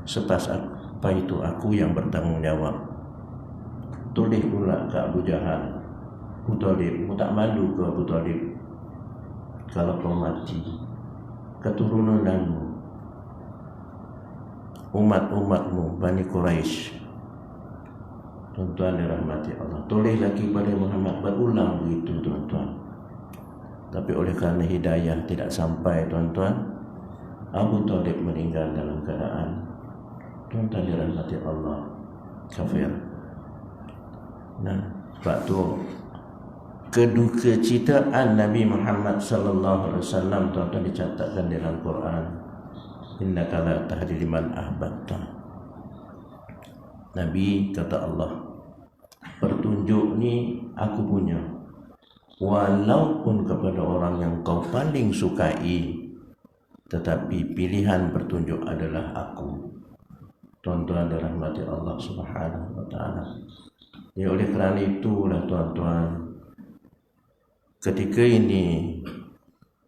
Sepas apa itu aku yang bertanggungjawab. Tulis pula ke Abu Jahal, Abu Talib, mu tak malu ke Abu Talib kalau kau mati, keturunanmu, umat-umatmu Bani Quraisy. Tuan-tuan dirahmati Allah, tulis lagi pada Muhammad, berulang begitu tuan-tuan. Tapi oleh kerana hidayah tidak sampai tuan-tuan, Abu Talib meninggal dalam keadaan, tuan-tuan dirahmati Allah, kafir. Nah, sebab tu kedukecitaan Nabi Muhammad sallallahu alaihi wasallam tuan-tuan dicatatkan dalam Quran, innaka la tahdi liman ahbabta. Nabi kata Allah, petunjuk ni aku punya, walaupun kepada orang yang kau paling sukai, tetapi pilihan petunjuk adalah aku. Tuan-tuan dirahmati Allah Subhanahu wa taala. Ya, oleh kerana itulah tuan-tuan, ketika ini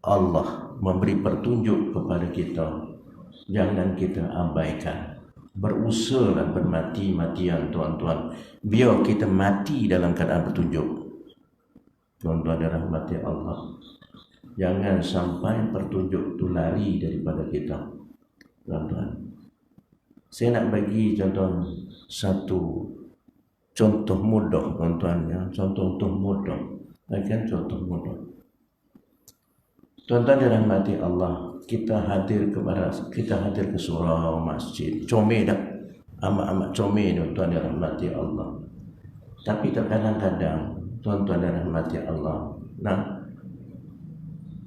Allah memberi petunjuk kepada kita, jangan kita abaikan. Berusaha dan bermati-matian tuan-tuan, biar kita mati dalam keadaan petunjuk. Tuan-tuan dirahmati Allah, jangan sampai petunjuk itu lari daripada kita. Tuan-tuan, saya nak bagi tuan-tuan satu contoh mudah tuan-tuan, ya. Contoh mudah, bagian contoh mudah. Tuan-tuan dirahmati Allah, kita hadir ke surau masjid, comel dah, amat-amat comel tuan-tuan dirahmati Allah. Tapi terkadang-kadang tuan-tuan dirahmati Allah, nah,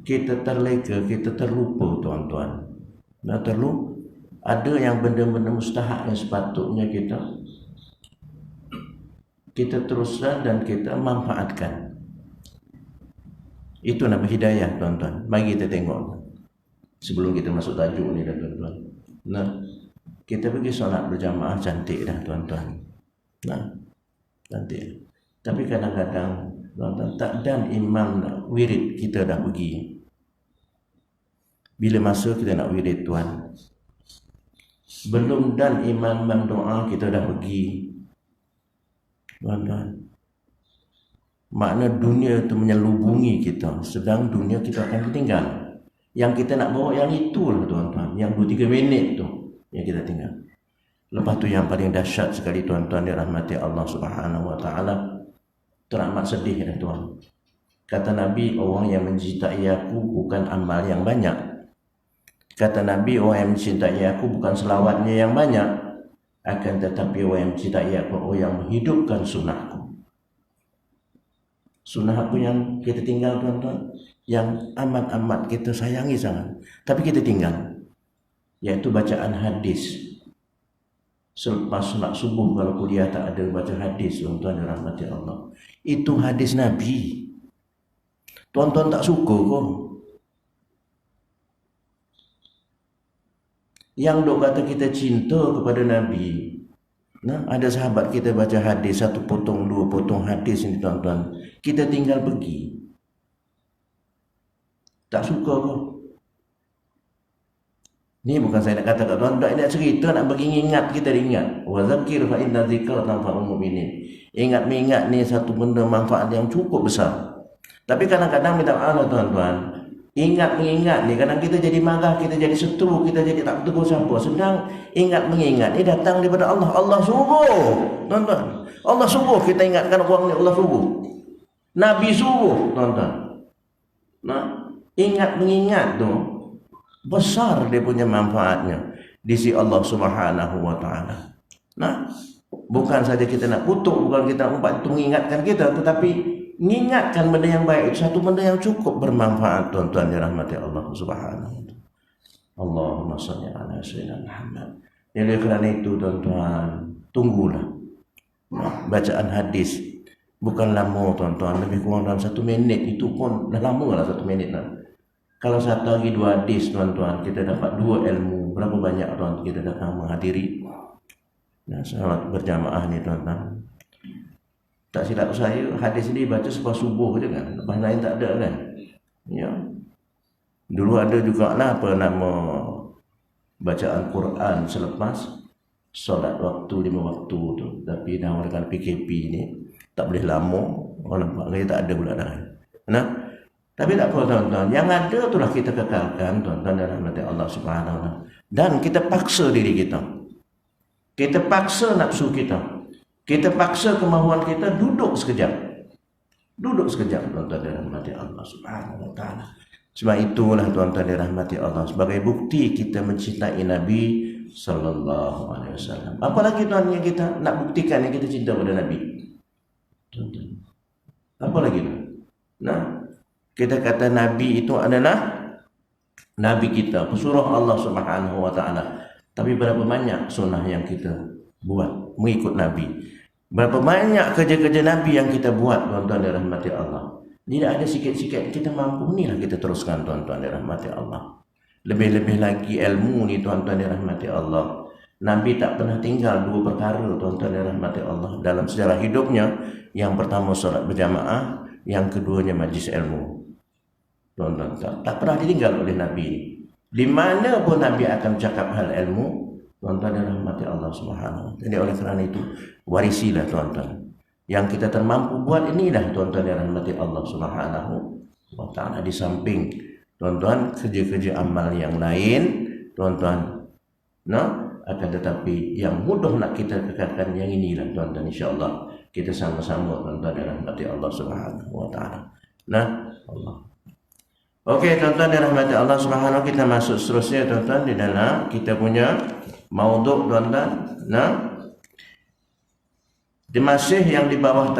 kita terleka, kita terlupa tuan-tuan. Nah, ada yang benda-benda mustahak yang sepatutnya kita teruskan dan kita manfaatkan. Itu nama hidayah tuan-tuan. Mari kita tengok sebelum kita masuk tajuk ni dah tuan-tuan. Nah, kita pergi solat berjamaah cantik dah tuan-tuan. Nah, cantik. Tapi kadang-kadang tuan-tuan, tak dan imam nak wirid, kita dah pergi. Bila masa kita nak wirid tuan, belum dan imam berdoa kita dah pergi. Tuan-tuan, makna dunia itu menyelubungi kita, sedang dunia kita akan ditinggal. Yang kita nak bawa yang itulah tuan-tuan, yang 2-3 minit tu yang kita tinggal. Lepas tu yang paling dahsyat sekali tuan-tuan dirahmati Allah Subhanahu wa taala, teramat sedih dah tuan. Kata Nabi, orang yang mencintai aku bukan amal yang banyak. Kata Nabi, orang yang mencintai aku bukan selawatnya yang banyak, akan tetapi orang yang mencintai aku, orang yang menghidupkan sunnahku. Sunnah aku yang kita tinggal tuan-tuan, yang amat-amat kita sayangi sangat, tapi kita tinggal, iaitu bacaan hadis. Selepas solat subuh kalau kuliah tak ada baca hadis tuan-tuan dirahmati Allah. Itu hadis Nabi. Tuan-tuan tak suka kok. Yang dok kata kita cinta kepada Nabi. Nah, ada sahabat kita baca hadis, 1 potong 2 potong hadis ini tuan-tuan, kita tinggal pergi. Tak suka kok. Ni bukan saya nak kata kat tuan-tuan, nak cerita, nak bagi ingat, kita ingat. Wa zakir fa inna dzikra tanfa'ul mu'minin. Ingat mengingat ni satu benda manfaat yang cukup besar. Tapi kadang-kadang minta maaf tuan-tuan, ingat mengingat ni kadang kita jadi marah, kita jadi seteru, kita jadi tak tegur siapa. Sedang ingat mengingat ni datang daripada Allah. Allah suruh tuan-tuan, Allah suruh kita ingatkan orang ni, Allah suruh, Nabi suruh tuan-tuan. Nah, ingat mengingat tu besar dia punya manfaatnya di sisi Allah Subhanahu wa taala. Nah, bukan saja kita nak kutuk, bukan kita nak mengingatkan kita, tetapi mengingatkan benda yang baik itu satu benda yang cukup bermanfaat tuan-tuan dirahmati Allah Subhanahu wa taala. Allahumma shalli ala sayyidina Muhammad. Oleh kerana itu tuan-tuan, tunggulah bacaan hadis. Bukan lama tuan-tuan, lebih kurang dalam 1 minit, itu pun dah lama lah 1 minit lah. Kalau 1 hari 2 hadis tuan-tuan, kita dapat 2 ilmu. Berapa banyak tuan kita datang menghadiri salat berjamaah ni tuan-tuan. Tak silap saya, hadis ini baca sebab subuh je kan, lepas lain tak ada kan. Ya. Dulu ada juga lah apa nama bacaan Quran selepas solat waktu 5 waktu tu. Tapi dah dengan PKP ni tak boleh lama, orang nampak dia tak ada pula dah. Nah, tapi tak apa tuan-tuan, yang ada itulah kita kekalkan tuan-tuan dalam rahmat Allah Subhanahu wa taala. Dan kita paksa diri kita. Kita paksa nafsu kita. Kita paksa kemahuan kita duduk sekejap. Duduk sekejap tuan-tuan dirahmati Allah Subhanahu wa taala. Sebab itulah tuan-tuan dirahmati Allah sebagai bukti kita mencintai Nabi sallallahu alaihi wasallam. Apalagi tuan yang kita nak buktikan yang kita cinta pada Nabi. Tuan-tuan. Apa lagi tu? Nah, kita kata Nabi itu adalah Nabi kita, pesuruh Allah Subhanahu wa taala. Tapi berapa banyak sunnah yang kita buat mengikut Nabi? Berapa banyak kerja-kerja Nabi yang kita buat tuan-tuan dirahmati Allah? Tidak ada sikit-sikit kita mampu, inilah kita teruskan tuan-tuan dirahmati Allah. Lebih-lebih lagi ilmu ni tuan-tuan dirahmati Allah. Nabi tak pernah tinggal dua perkara tuan-tuan dirahmati Allah dalam sejarah hidupnya. Yang pertama solat berjamaah, yang keduanya majlis ilmu. Tuan-tuan, tak pernah ditinggal oleh Nabi ini. Di mana pun Nabi akan cakap hal ilmu, tuan-tuan dirahmati Allah Subhanahu. Jadi oleh kerana itu warisilah tuan-tuan. Yang kita termampu buat inilah tuan-tuan dirahmati Allah Subhanahu wa taala. Di samping tuan-tuan kerja-kerja amal yang lain, tuan-tuan, akan tetapi yang mudah nak kita kekalkan yang inilah tuan-tuan, insya-Allah kita sama-sama tuan-tuan dirahmati Allah Subhanahu wa taala. Allah. Okey tuan-tuan dirahmati Allah Subhanahu, kita masuk seterusnya tuan-tuan di dalam kita punya maudhu tuan-tuan. Masih di bawah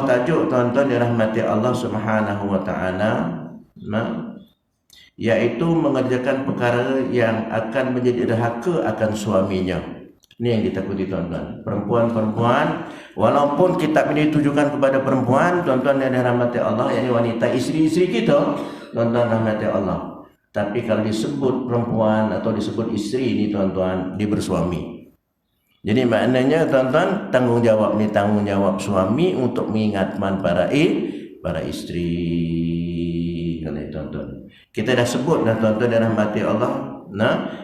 tajuk tuan-tuan dirahmati Allah Subhanahu wa taala, iaitu mengerjakan perkara yang akan menjadi derhaka akan suaminya. Ini yang ditakuti tuan-tuan. Perempuan-perempuan, walaupun kitab ini ditujukan kepada perempuan, tuan-tuan yang dirahmati Allah, yakni wanita, isteri-isteri kita, tuan-tuan rahmati Allah. Tapi kalau disebut perempuan atau disebut isteri ini tuan-tuan, dia bersuami. Jadi maknanya tuan-tuan, tanggungjawab ni tanggungjawab suami untuk mengingatkan para isteri. Tuan-tuan, kita dah sebut dah tuan-tuan dirahmati Allah.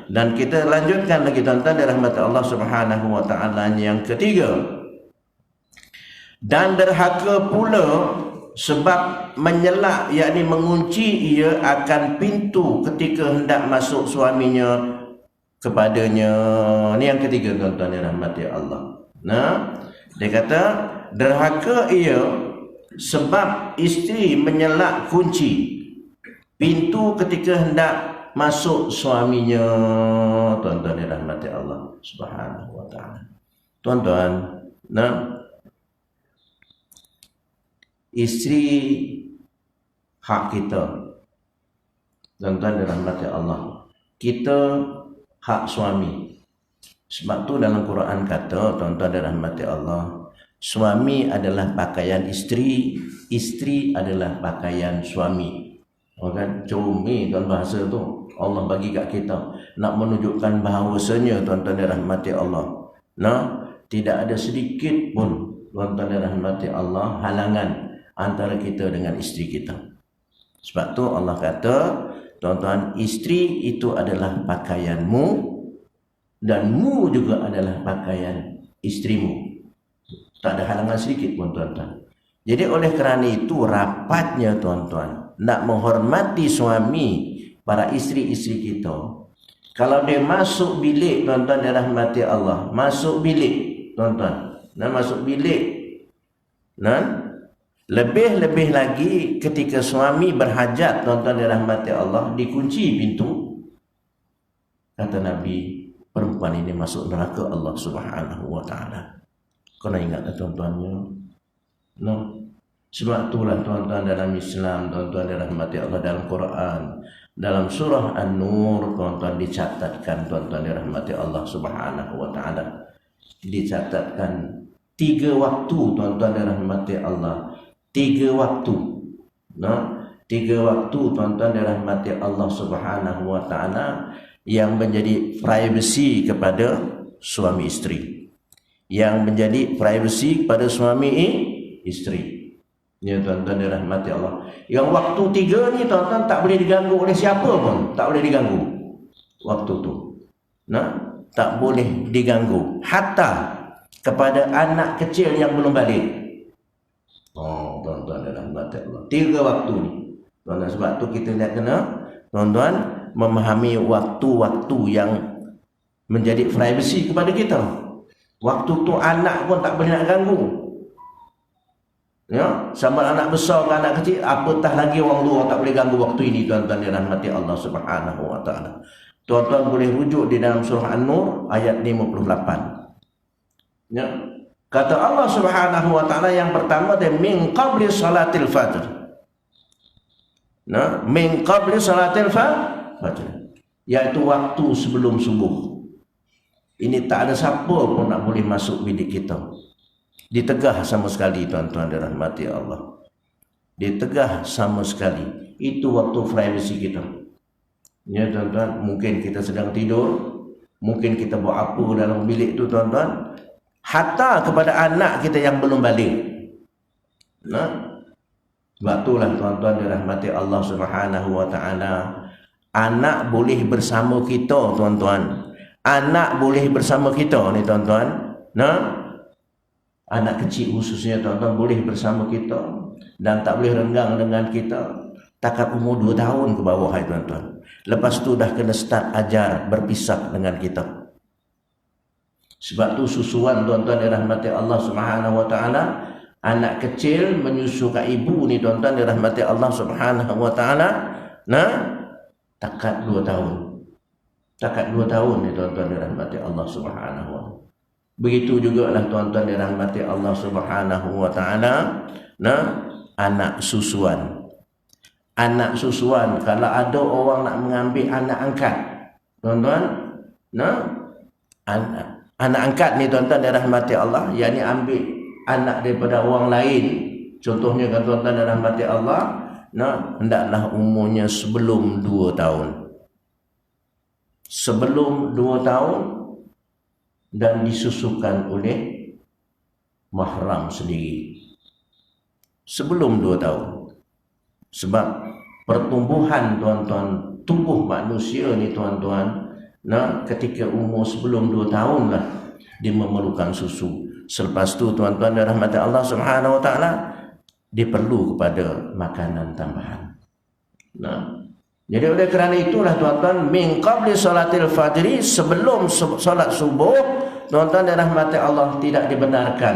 Dan kita lanjutkan lagi tuan-tuan dirahmati Allah Subhanahu wa taala yang ketiga. Dan derhaka pula sebab menyelak, yakni mengunci ia akan pintu ketika hendak masuk suaminya kepadanya. Ini yang ketiga tuan-tuan dirahmati Allah. Dia kata derhaka ia sebab isteri menyelak kunci pintu ketika hendak masuk suaminya. Tuan-tuan dirahmati Allah Subhanahu wa taala. Tuan-tuan, isteri hak kita. Tuan-tuan dirahmati Allah. Kita hak suami. Sebab tu dalam Quran kata, tuan-tuan dirahmati Allah, suami adalah pakaian isteri, isteri adalah pakaian suami. Kan cumi tuan bahasa tu Allah bagi kat kita nak menunjukkan bahawasanya tuan-tuan dirahmati Allah, tidak ada sedikit pun tuan-tuan dirahmati Allah halangan antara kita dengan isteri kita. Sebab tu Allah kata, tuan-tuan, isteri itu adalah pakaianmu dan mu juga adalah pakaian isterimu. Tak ada halangan sedikit pun tuan-tuan. Jadi oleh kerana itu rapatnya tuan-tuan nak menghormati suami, para isteri-isteri kita. Kalau dia masuk bilik tuan-tuan dirahmati Allah, masuk bilik tuan-tuan, masuk bilik, lebih-lebih lagi ketika suami berhajat tuan-tuan dirahmati Allah, dikunci pintu. Kata Nabi, perempuan ini masuk neraka Allah Subhanahu wa taala. Kena ingat tuan-tuannya. Sebab itulah tuan-tuan dalam Islam, tuan-tuan dirahmati Allah, dalam Quran, dalam surah An-Nur, tuan-tuan dicatatkan, tuan-tuan dirahmati Allah Subhanahu wa taala, dicatatkan 3 waktu, tuan-tuan dirahmati Allah. 3 waktu. 3 waktu tuan-tuan dirahmati Allah Subhanahu wa taala yang menjadi privasi kepada suami isteri. Yang menjadi privasi kepada suami isteri. Ya tuan-tuan dirahmati Allah. Yang waktu 3 ni tuan-tuan tak boleh diganggu oleh siapa pun, tak boleh diganggu waktu tu. tak boleh diganggu, hatta kepada anak kecil yang belum balik. Tuan-tuan dan rahmat Allah, 3 waktu ni tuan-tuan. Sebab tu kita nak kena tuan-tuan memahami waktu-waktu yang menjadi privacy kepada kita. Waktu tu anak pun tak boleh nak ganggu, sama anak besar ke anak kecil, apatah lagi orang luar tak boleh ganggu waktu ini, tuan-tuan dirahmati Allah Subhanahu wa taala. Tuan-tuan boleh rujuk di dalam surah An-Nur ayat 58. Kata Allah Subhanahu wa taala yang pertama dia min qabli salatil fajr. Min qabli salatil fajr, iaitu waktu sebelum subuh. Ini tak ada siapa pun nak boleh masuk bilik kita. Ditegah sama sekali, tuan-tuan dirahmati Allah. Ditegah sama sekali. Itu waktu privacy kita. Ya tuan-tuan, mungkin kita sedang tidur, mungkin kita buat apa dalam bilik tu tuan-tuan, hatta kepada anak kita yang belum balik. Sebab itulah tuan-tuan dirahmati Allah Subhanahu wa taala, anak boleh bersama kita tuan-tuan. Anak boleh bersama kita ni tuan-tuan. Anak kecil khususnya tuan-tuan boleh bersama kita dan tak boleh renggang dengan kita takat umur 2 tahun ke bawah, tuan-tuan. Lepas tu dah kena start ajar berpisah dengan kita. Sebab tu susuan tuan-tuan dirahmati Allah Subhanahu wa taala, anak kecil menyusu kat ibu ni tuan-tuan dirahmati Allah Subhanahu wa taala, takat 2 tahun. Takat 2 tahun ni tuan-tuan dirahmati Allah Subhanahu wa taala. Begitu juga lah tuan-tuan dirahmati Allah Subhanahu wa taala, anak susuan. Anak susuan, kalau ada orang nak mengambil anak angkat, tuan-tuan, anak angkat ni tuan-tuan dirahmati Allah, yakni ambil anak daripada orang lain. Contohnya kan tuan-tuan dirahmati Allah, hendaklah umurnya sebelum 2 tahun. Sebelum 2 tahun dan disusukan oleh mahram sendiri. Sebelum 2 tahun. Sebab pertumbuhan tuan-tuan, tubuh manusia ni tuan-tuan, ketika umur sebelum 2 tahun lah dia memerlukan susu. Selepas tu tuan-tuan dirahmati Allah Subhanahu wa taala, dia perlu kepada makanan tambahan. Jadi oleh kerana itulah tuan-tuan, min qabli salatil fajri, sebelum solat subuh, tuan-tuan dirahmati Allah, tidak dibenarkan.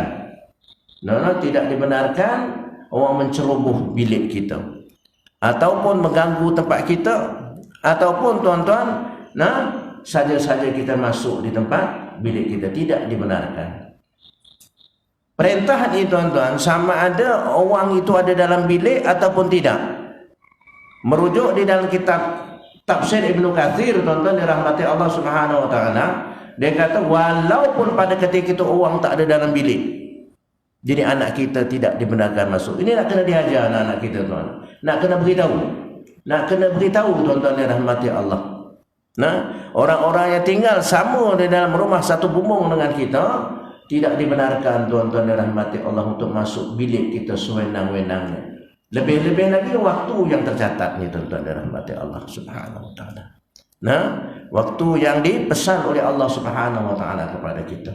Tidak dibenarkan orang menceroboh bilik kita, ataupun mengganggu tempat kita, ataupun tuan-tuan, saja-saja kita masuk di tempat bilik kita, tidak dibenarkan. Perintah ni tuan-tuan, sama ada orang itu ada dalam bilik ataupun tidak. Merujuk di dalam kitab Tafsir Ibnu Katsir, tuan-tuan dirahmati Allah Subhanahu wa taala, dia kata walaupun pada ketika itu orang tak ada dalam bilik, jadi anak kita tidak dibenarkan masuk. Ini nak kena diajar anak-anak kita tuan. Nak kena beritahu. Nak kena beritahu tuan-tuan dirahmati Allah. Orang-orang yang tinggal sama di dalam rumah satu bumbung dengan kita, tidak dibenarkan tuan-tuan dirahmati Allah untuk masuk bilik kita sewenang-wenangnya. Lebih-lebih lagi waktu yang tercatat ni tuan-tuan dirahmati Allah Subhanahu wa taala. Waktu yang dipesan oleh Allah Subhanahu wa taala kepada kita.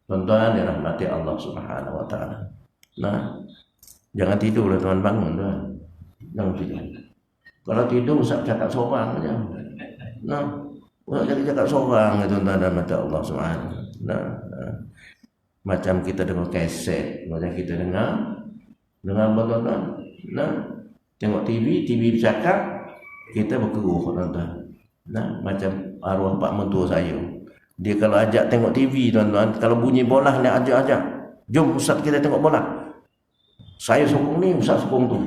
Tuan-tuan dirahmati Allah Subhanahu wa taala. Jangan tidurlah tuan, bangun tuan. Jangan tidur. Kalau tidur usah cakap seorang aja. Usah cakap seorang tuan-tuan dirahmati Allah Subhanahu wa taala. Macam kita dengar kaset, macam kita dengar apa tuan-tuan? Tengok TV bercakap, kita berkeruh tuan-tuan. Macam arwah pak mentua saya, dia kalau ajak tengok TV tuan-tuan, kalau bunyi bola dia ajak, jom ustaz kita tengok bola. Saya sokong ni, ustaz sokong tu.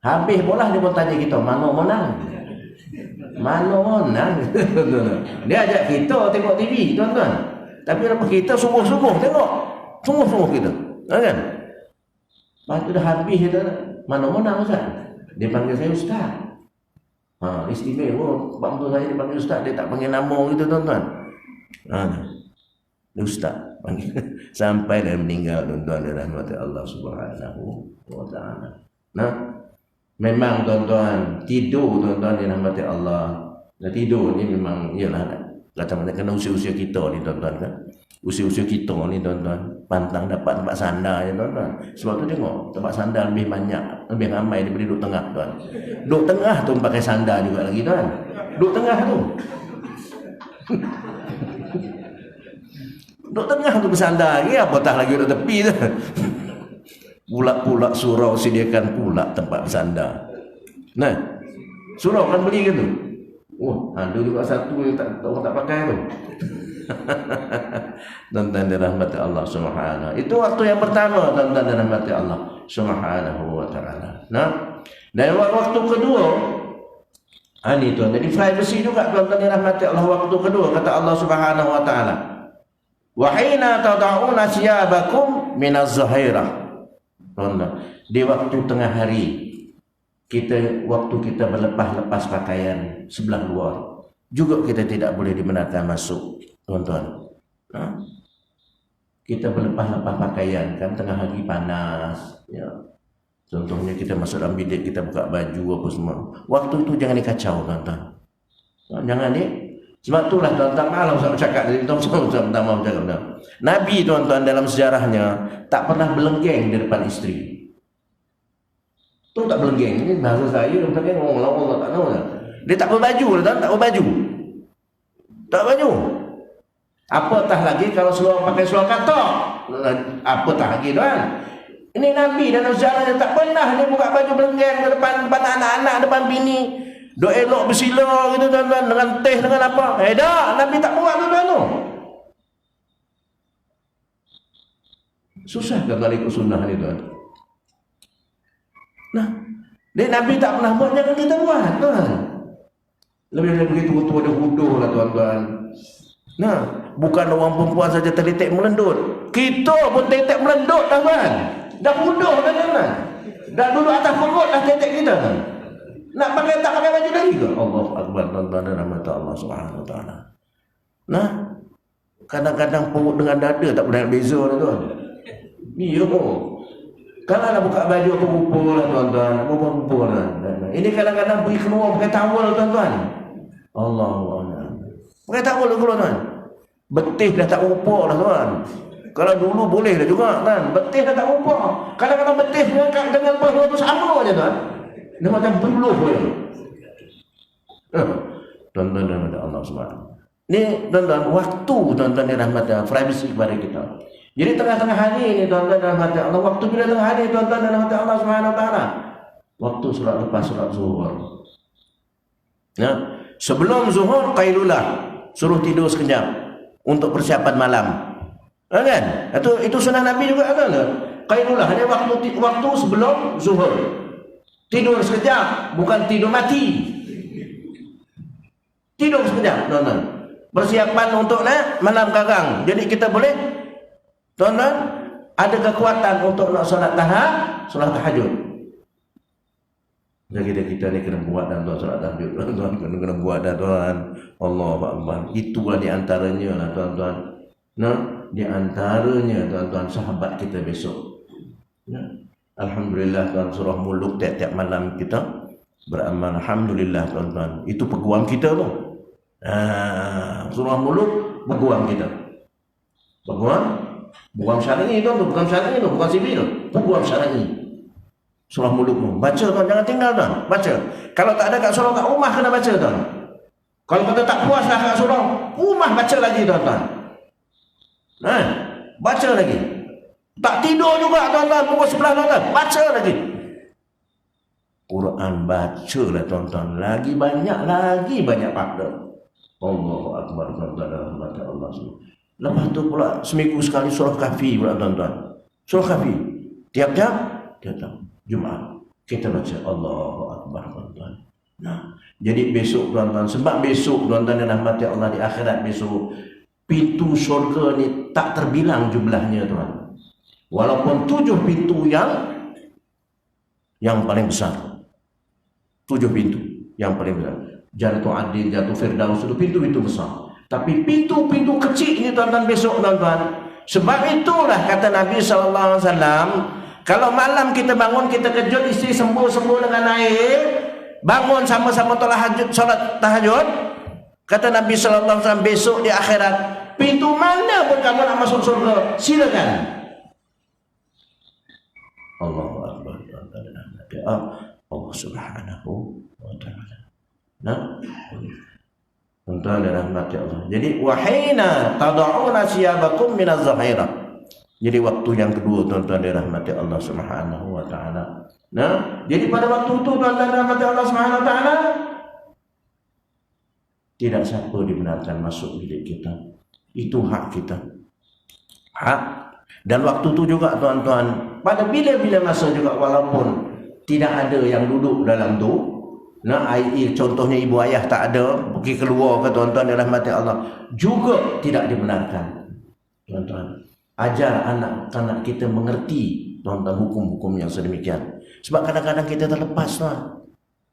Habis bola dia pun tanya kita, mana menang? Mana menang? Dia ajak kita tengok TV tuan-tuan, tapi lepas kita sungguh-sungguh tengok, sungguh-sungguh kita, kan? Lepas tu dah habis kita, mana menang ustaz? Dia panggil saya ustaz. Istimewa, pak mentua saya dipanggil ustaz, dia tak panggil nama gitu tuan-tuan. Ustaz panggil sampai dan meninggal tuan-tuan dirahmati Allah Subhanahu wa taala. Memang tuan-tuan, tidur tuan-tuan dirahmati Allah. Tidur ni memang ialah Kata mana kena usia-usia kita ni tuan-tuan kan. Usia-usia kita ni tuan-tuan, pantang dapat tempat sandar ya tuan-tuan. Sebab tu tengok tempat sandar lebih banyak, lebih ramai daripada duduk tengah tuan. Duduk tengah tu pakai sandar juga lagi tuan. Duduk tengah tu. Duduk tengah tu bersandar lagi, apatah lagi duduk tepi tu. Pula-pula surau sediakan pula tempat bersandar. Nah, surau kan beli ke tu? Oh, ada juga satu yang orang tak pakai tu. Tuan-tuan dirahmati Allah Subhanahu. Itu waktu yang pertama tuan-tuan dirahmati Allah Subhanahu wa taala. Nah, dan waktu kedua ini tuan, jadi privacy juga tuan-tuan dirahmati Allah. Waktu kedua kata Allah Subhanahu wa taala, wa hina tad'una siyabakum minaz zahirah. Tuan-tuan, di waktu tengah hari waktu kita berlepas-lepas pakaian sebelah luar juga kita tidak boleh dibenarkan masuk tuan-tuan. Kita berlepas-lepas pakaian kan tengah hari panas ya. Contohnya kita masuk dalam bilik, kita buka baju apa semua, waktu itu jangan dikacau tuan-tuan. Jangan ni. Sebab itulah tuan-tuan, malam saya bercakap dari Nabi tuan-tuan dalam sejarahnya tak pernah belenggeng di depan isteri. Tu tak belenggeng. Ini bahasa saya tuan-tuan, Allah tak tahu dah. Dia tak berbaju tuan, tak berbaju. Tak baju. Apatah lagi kalau seluar pakai seluar katok. Apatah lagi tuan. Ini Nabi dalam sejarahnya tak pernah dia buka baju belenggeng di depan anak-anak, depan bini. Dok elok bersila gitu tuan-tuan, dengan teh dengan apa. Tak, Nabi tak buat tuan-tuan tu. Susah kalau ikut sunnah ni tuan. Nah, dia Nabi tak pernah buat, jangan kita buat tuan. Lebih begitu tua dia huduh lah tuan-tuan. Nah, bukan orang perempuan saja terletek melendut, kita pun terletek melendut tuan-tuan. Dah huduh tuan-tuan. Dah duduk atas perut dah terletek kita tuan. Nak pakai tak pakai baju lagi ke? Allahu akbar tuan-tuan dan rahmat Allah Subhanahu wa taala. Nah, kadang-kadang perut dengan dada tak boleh beza tuan. Iya. Kalau nak buka baju apa rupa lah tuan-tuan, rupa lah. Ini kadang-kadang pergi keluar pakai tawal tuan-tuan. Allah. Pakai tawal keluar tuan. Betih dah tak rupa lah tuan. Kalau dulu boleh dah juga kan. Betih dah tak rupa. Kadang-kadang betih dengan peluh tu sama je tuan. Dia macam peluh je. Tuan-tuan dan Allah Subhanahu. Ni tuan-tuan, waktu tuan-tuan dirahmati, privacy kepada kita. Jadi tengah-tengah hari ni tuan-tuan dan rahmati Allah, waktu bila tengah hari tuan-tuan dan rahmati Allah Subhanahu wa taala, waktu solat lepas solat zuhur. Ya, sebelum zuhur qailulah, suruh tidur sekejap untuk persiapan malam. Kan? Itu sunnah Nabi juga kan? Qailulah hanya waktu sebelum zuhur. Tidur sekejap, bukan tidur mati. Tidur sekejap tuan-tuan. Persiapan untuk malam karang. Jadi kita boleh tuan-tuan ada kekuatan untuk nak solat tahajud. Jadi kita ni kena buat dan tuan solat tahajud. Tuan kena buat dah tuan. Allahu akbar. Itulah di antaranya lah tuan-tuan. Nah, di antaranya tuan-tuan sahabat kita besok. Nah, alhamdulillah tuan, surah Muluk tiap-tiap malam kita beramal. Alhamdulillah tuan-tuan. Itu peguam kita tu. Surah Muluk peguam kita. Peguam syar'i tu, bukan syar'i tu, bukan sivil. Peguam syar'i. Surah Muluk tu. Baca tuan, jangan tinggal tuan. Baca. Kalau tak ada kat surau kat rumah kena baca tuan. Kalau kita tak puas dah kat surau, rumah baca lagi tuan-tuan. Baca lagi. Tak tidur juga tuan-tuan, pukul 11 tuan-tuan. Baca lagi. Quran bacalah tuan-tuan. Lagi banyak pahala. Allahu akbar tuan-tuan dan Allah SWT. Lepas tu pula seminggu sekali surah Kahfi pula tuan-tuan. Surah Kahfi. Tiap-tiap Jumaat kita baca Allahu akbar tuan-tuan. Nah, jadi besok tuan-tuan, sebab besok tuan-tuan dan rahmati Allah di akhirat besok, pintu syurga ni tak terbilang jumlahnya tuan. Walaupun 7 pintu yang paling besar. 7 pintu yang paling besar. Jannatul Adil, Jannatul Firdaus, itu pintu-pintu besar. Tapi pintu-pintu kecil ini tuan-tuan besok tuan-tuan. Sebab itulah kata Nabi SAW, kalau malam kita bangun, kita kejut isteri sembuh dengan air, bangun sama-sama solat tahajud. Kata Nabi sallallahu alaihi wasallam, besok di akhirat, pintu mana pun kamu nak masuk surga, silakan. Allahu akbar. Allah Subhanahu wa taala. Nah, tuan-tuan dan rahmati Allah. Jadi wahina tad'una siyabakum minaz zahirah. Jadi waktu yang kedua, tuan-tuan dan rahmati Allah Subhanahu wa taala. Nah, jadi pada waktu itu, tuan-tuan dan rahmati Allah Subhanahu wa taala, tidak siapa dibenarkan masuk bilik kita. Itu hak kita. Hak. Dan waktu itu juga, tuan-tuan, pada bila-bila masa juga, walaupun tidak ada yang duduk dalam tu, nah, contohnya ibu ayah tak ada, pergi keluar ke, tuan-tuan dan rahmati Allah, juga tidak dibenarkan. Tuan-tuan, ajar anak-anak kita mengerti, tuan-tuan, hukum-hukum yang sedemikian. Sebab kadang-kadang kita terlepas, tuan.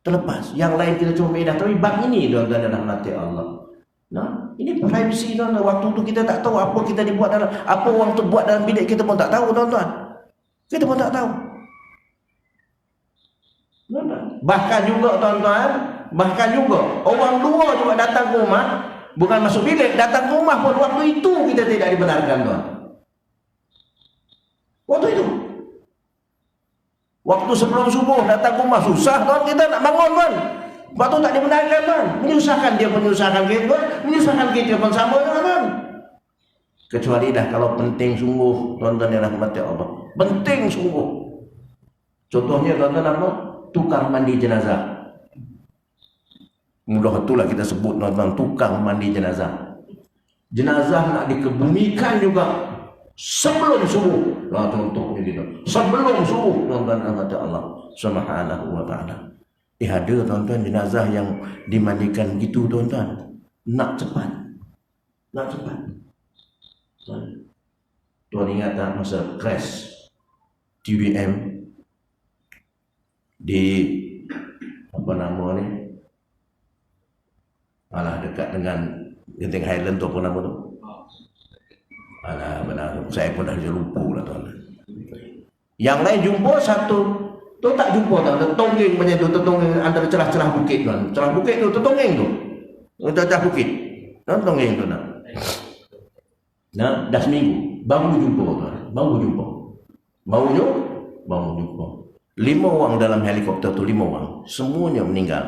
Terlepas. Yang lain kita cuma bedah, tapi bab ini, tuan-tuan dan rahmati Allah. Nah, ini privacy, tuan-tuan. Waktu tu kita tak tahu apa kita dibuat dalam, apa orang tu buat dalam bilik kita pun tak tahu, tuan-tuan. Kita pun tak tahu. Bahkan juga, tuan-tuan, bahkan juga orang luar juga datang ke rumah, bukan masuk bilik, datang ke rumah pun waktu itu kita tidak dibenarkan, tuan. Waktu itu, waktu sebelum subuh datang ke rumah, susah, tuan, kita nak bangun, tuan. Waktu tak dibenarkan, tuan. Menyusahkan dia, menyusahkan kita, menyusahkan kita pun sama, tuan. Kecuali dah kalau penting sungguh, tuan-tuan yang rahmati Allah, penting sungguh. Contohnya, tuan-tuan, apa? Tukang mandi jenazah. Mudah itulah kita sebut, tuan-tuan, tukang mandi jenazah. Jenazah nak dikebumikan juga sebelum subuh. Nah, contohnya gitu. Sebelum subuh, tuan-tuan, rahmat Allah Subhanahu wa taala. Ada, tuan-tuan, jenazah yang dimandikan gitu, tuan-tuan. Nak cepat. Nak cepat. Tuan ingat tak masa crash TBM di apa nama ni, alah, dekat dengan Genting Highland tu, apa nama tu, alah, benar, saya pun dah lupa lah, tuan. Yang lain jumpa satu tu, tak jumpa, tuan, tertonggeng macam tu, tertonggeng antara celah-celah bukit, tuan. Celah bukit tu tertonggeng tu, celah bukit, tertonggeng tu, nak. Nah, dah seminggu baru jumpa, tuan. Baru jumpa 5 orang dalam helikopter tu, 5 orang. Semuanya meninggal.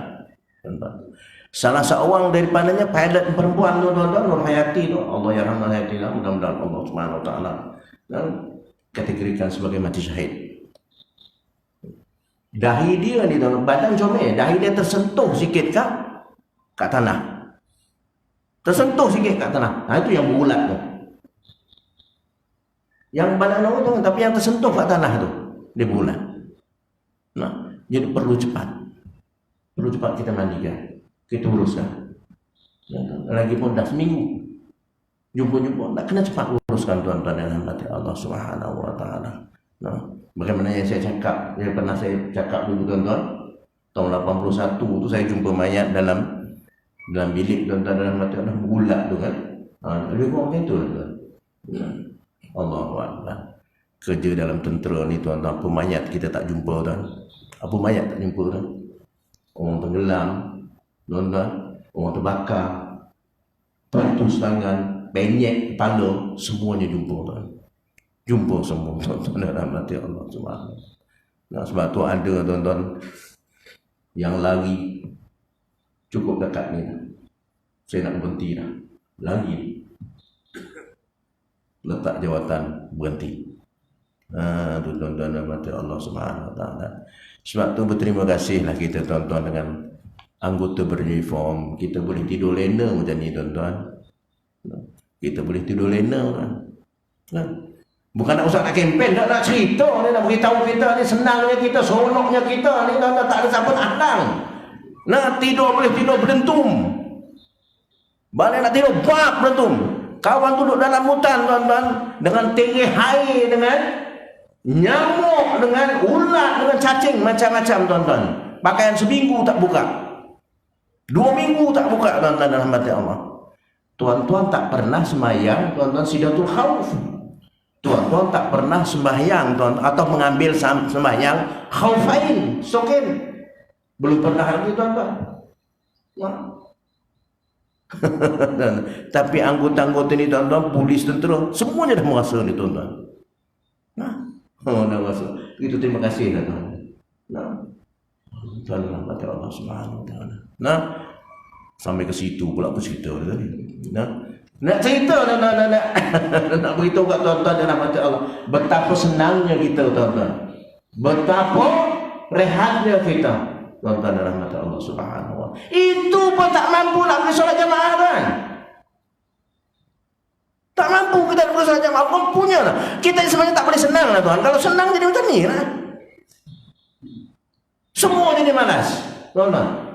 Salah seorang daripadanya pilot perempuan tu, tuan-tuan, Nur Hayati tu. Allah ya rahmat Hayati lah. Mudah-mudahan Allah Subhanahu wa taala dan kategorikan sebagai mati syahid. Dahi dia ni, tuan, badan comel, dahi dia tersentuh sikit kat tanah. Tersentuh sikit kat tanah. Nah, itu yang berulat tu. Yang badan orang tu, tapi yang tersentuh kat tanah tu, dia berulat. Nah, jadi perlu cepat kita mandikan, kita uruskan. Lagipun dah seminggu jumpa, nak kena cepat uruskan, tuan-tuan dan rahmati Allah Subhanahu wa taala. Nah, bagaimana yang saya cakap, yang pernah saya cakap dulu, tuan-tuan, tahun 81 tu saya jumpa mayat dalam bilik, tuan-tuan dan rahmati Allah, berulat tu kan. Lebih kurang macam tu, tuan. Allahu akbar. Kerja dalam tentera ni, tuan-tuan, apa mayat kita tak jumpa, tuan. Apa mayat tak jumpa, tuan. Orang tenggelam, tuan-tuan, orang terbakar, putus tangan, penyek kepala, semuanya jumpa, tuan. Jumpa semua, tuan-tuan dan rahmati Allah Subhanahu. Nah, sebab tu ada, tuan-tuan, yang lari cukup dekat ni. Saya nak berhenti dah. Lari. Letak jawatan, berhenti. Tuan-tuan dan rahmati Allah Subhanahu wa taala. Sebab tu berterima kasihlah kita, tuan-tuan, dengan anggota beruniform. Kita boleh tidur lena macam ni, tuan-tuan. Kita boleh tidur lena, kan. Bukan nak usah nak kempen, nak cerita ni, nak beritahu kita ni senangnya kita, seronoknya kita ni, tuan-tuan, tak ada siapa nak halang. Nak tidur boleh tidur berdentum. Balik nak tidur bab berdentum. Kawan duduk dalam hutan, tuan-tuan, dengan terih air, dengan nyamuk, dengan ulat, dengan cacing, macam-macam, tuan-tuan. Pakaian seminggu tak buka, 2 minggu tak buka, tuan-tuan dan rahmati Allah. Tuan-tuan tak pernah sembahyang, tuan-tuan, sidatul khauf. Tuan-tuan tak pernah sembahyang, tuan, atau mengambil sembahyang khaufain, sokin. Belum pernah lagi, tuan-tuan. Tapi anggota-anggota ni tuan-tuan, polis, tentera, semuanya dah merasa ni tuan-tuan. Nah, dah merasa. Itu terima kasih dah tuan. Nah, tuan rahmat Allah Subhanahu Wa Taala. Nah, sampai ke situ pula aku cerita tadi. Nah, nak cerita nak beritahu kat tuan-tuan dan rahmat Allah betapa senangnya kita tuan-tuan. Betapa rehatnya kita tuan-tuan dan rahmat Allah Subhanahu Wa Taala. Itu pun tak mampu nak pergi solat jemaah kan? Tak mampu kita nak pergi solat jemaah. Mampunya lah. Kita sebenarnya tak boleh senang lah tuan. Kalau senang jadi macam ni lah. Semua jadi malas tuan-tuan.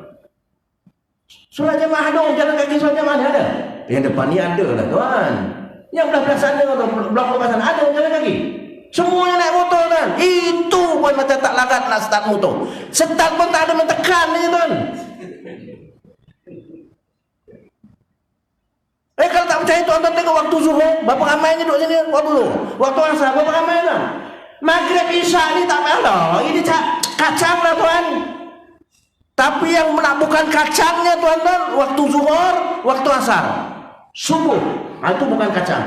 Solat jemaah dong, jalan kaki solat jemaah ni ada. Yang depan ni ada lah tuan. Yang belah-belah sana atau belah-belah sana ada jalan kaki. Semuanya naik motor kan. Itu pun macam tak larat nak start motor. Start pun tak ada mentekan ni tuan. Kalau tak percaya tuan-tuan tengok waktu zuhur, berapa ramainya duduk sini waktu zuhur. Waktu asar berapa ramai tuan. Maghrib isyak ni tak payah. Ini kacang lah tuan. Tapi yang menakbukan kacangnya tuan-tuan, waktu zuhur, waktu asar, subuh, itu bukan kacang.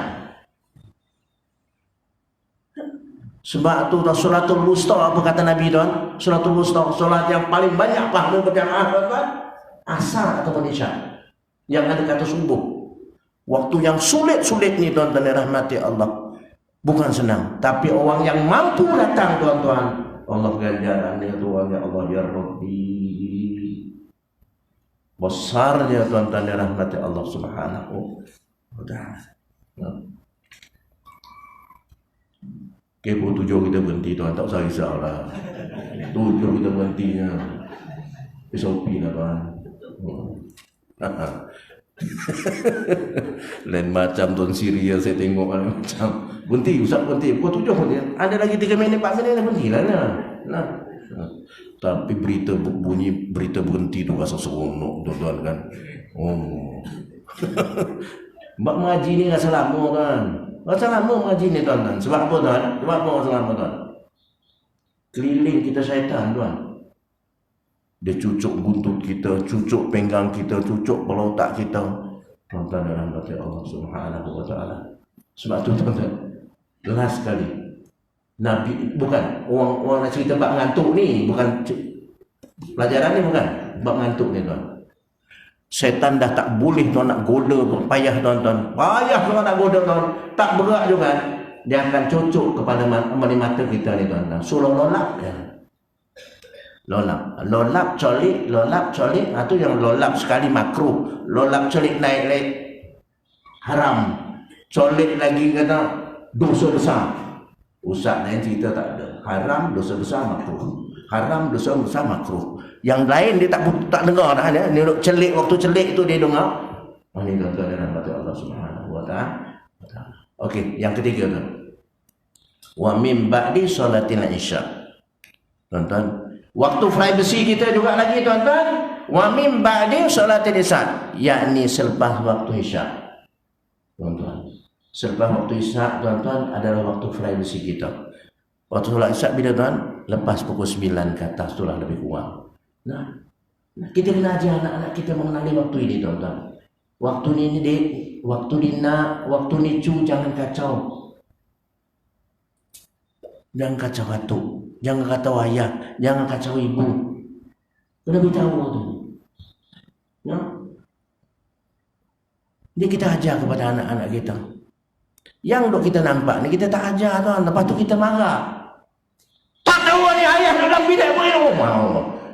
Sebab tu solatul wusta, apa kata Nabi tuan? Solatul wusta, solat yang paling banyak pahala berjamaah tuan, asar ataupun isyak. Yang ada kata subuh. Waktu yang sulit-sulit ni tuan-tuan rahmati Allah. Bukan senang, tapi orang yang mampu datang tuan-tuan, Allah ganjarannya tuan ya Allah ya Rabbi. Besarnya tuan-tuan rahmati Allah Subhanahu Wa Taala. Kepo tujuh kita berhenti tuan, tak usah risaulah. Tujuh kita berhentinya. SOP lah tuan. Lain macam tuan Syria saya tengok macam berhenti, Ustaz berhenti. Pukul 7 berhenti. Ada lagi 3 minit 4 minit berhenti lah. Nah. Tapi bunyi berita berhenti tu rasa seronok tuan-tuan kan. Oh. Mbak mengaji ni rasa lama kan. Rasa lama mengaji ni tuan-tuan. Sebab apa tuan? Sebab apa rasa lama tuan? Keliling kita syaitan tuan. Dia cucuk buntut kita, cucuk pinggang kita, cucuk kepala otak kita. Tuan-tuan dalam hati Allah Subhanahu Wa Taala. Sebab tu tuan-tuan, last sekali Nabi, bukan orang nak cerita bab ngantuk ni, bukan pelajaran ni, bukan bab ngantuk ni tuan. Setan dah tak boleh tuan nak goda, payah tuan-tuan. Payah tuan nak goda tuan. Tak berak juga. Dia akan cucuk kepada mata kita ni tuan-tuan. Suruh lolap ya. Lolap colik, itu yang lolap sekali makruh, lolap colik naik haram, colik lagi kata dosa besar. Ustaz lain cerita tak ada. Haram dosa besar makruh. Haram dosa besar makruh. Yang lain dia tak dengar dah dia. Dia celik, waktu celik tu dia dengar. Ini tuan-tuan dan puan Allah Subhanahu Wa Taala. Okey, yang ketiga tu. Wa min ba'di salatil isya. Tuan-tuan, waktu privacy kita juga lagi tuan-tuan. Wa min ba'di salatil isya, yakni selepas waktu isya. Tuan-tuan, selepas waktu isya tuan-tuan adalah waktu privacy kita. Waktu solat isya bila tuan? Lepas pukul 9 ke atas, itulah lebih kurang. Nah, kita kena ajar anak-anak kita mengenali waktu ini tuan-tuan. Waktu ni dek, waktu ni nak, waktu ni cu, jangan kacau. Jangan kacau atuk, jangan kacau ayah, jangan kacau ibu. Kena beritahu tu. Ya? Jadi kita ajar kepada anak-anak kita. Yang dok kita nampak ni kita tak ajar tuan, lepas tu kita marah. Tak tahu ni ayah dalam bilik apa.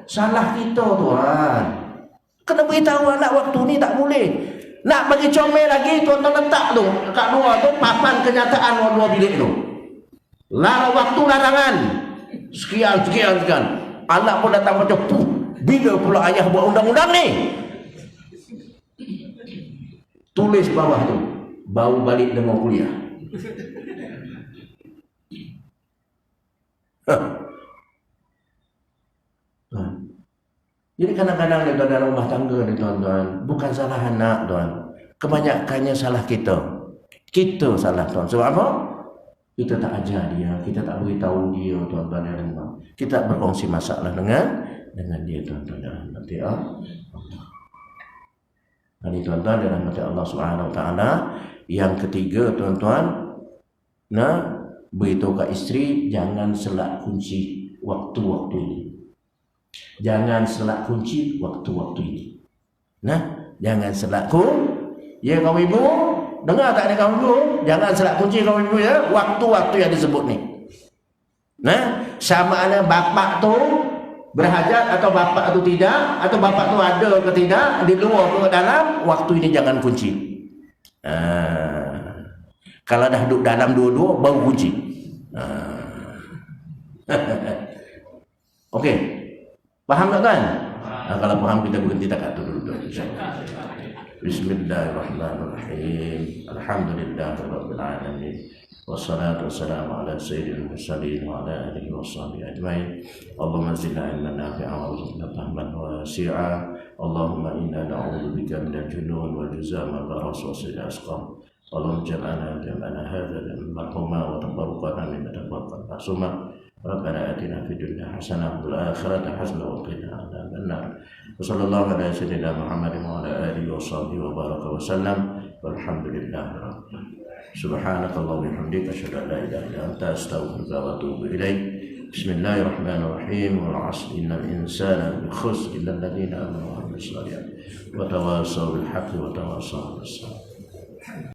Salah kita tuan. Kena beritahu anak waktu ni tak boleh. Nak bagi comel lagi tuan-tuan letak tu kat luar tu papan kenyataan luar bilik tu. Waktu larangan. Sekian. Anak pun datang macam bila pula ayah buat undang-undang ni? Tulis bawah tu. Baru balik dengan kuliah. Jadi kadang-kadang ni dalam rumah tangga ni tuan-tuan, bukan salah anak tuan. Kebanyakannya salah kita. Kita salah tuan. Sebab apa? Kita tak ajar dia, kita tak beritahu dia tuan-tuan dan puan. Kita berkongsi masalah dengan dia tuan-tuan dan puan. Ini tuan-tuan dirahmati Allah Subhanahu wa taala. Yang ketiga tuan-tuan, beritahu ke isteri jangan selak kunci waktu-waktu ini. Jangan selak kunci waktu-waktu ini. Jangan selak ya kaum ibu, dengar tak ni kaum ibu? Jangan selak kunci kaum ibu ya, waktu-waktu yang disebut ni. Sama ada bapak tu berhajat atau bapak tu tidak, atau bapak tu ada ke tidak, di luar ke dalam, waktu ini jangan kunci. Kalau dah duduk dalam dua-dua baru kunci. Okey. Faham tak kan? Kalau faham kita berhenti tak dulu. Bismillahirrahmanirrahim. Alhamdulillahirabbil alamin. Wassalatu wassalamu ala sayyidil mursalin wa ala alihi washabihi ajmain. Allahumma zidna ilman nafi'an warzuqna fahman wasi'a. Allahumma inna na'udzubika minal junun wal juzama wal baras wa sayyi'il asqam. Allahumma ij'alna jam'ana hadza marhuma wa tabarrukana min tabarrukan masuma. Rabbana atina fid dunya hasanah wa fil akhirati hasanah wa qina adzaban nar. Wassallallahu ala sayyidina Muhammadin wa ala alihi washabihi wa baraka wa sallam. Walhamdulillahi rabbil alamin. Subhanakallahumma wa bihamdika asyhadu an la ilaha illa anta astaghfiruka wa atubu ilaik. Bismillahirrahmanirrahim. Wal 'asri innal insana lafi khusr illa alladziina aamanu wa 'amilus shalihaati wa tawassaw bil haqqi wa tawassaw bis sabr.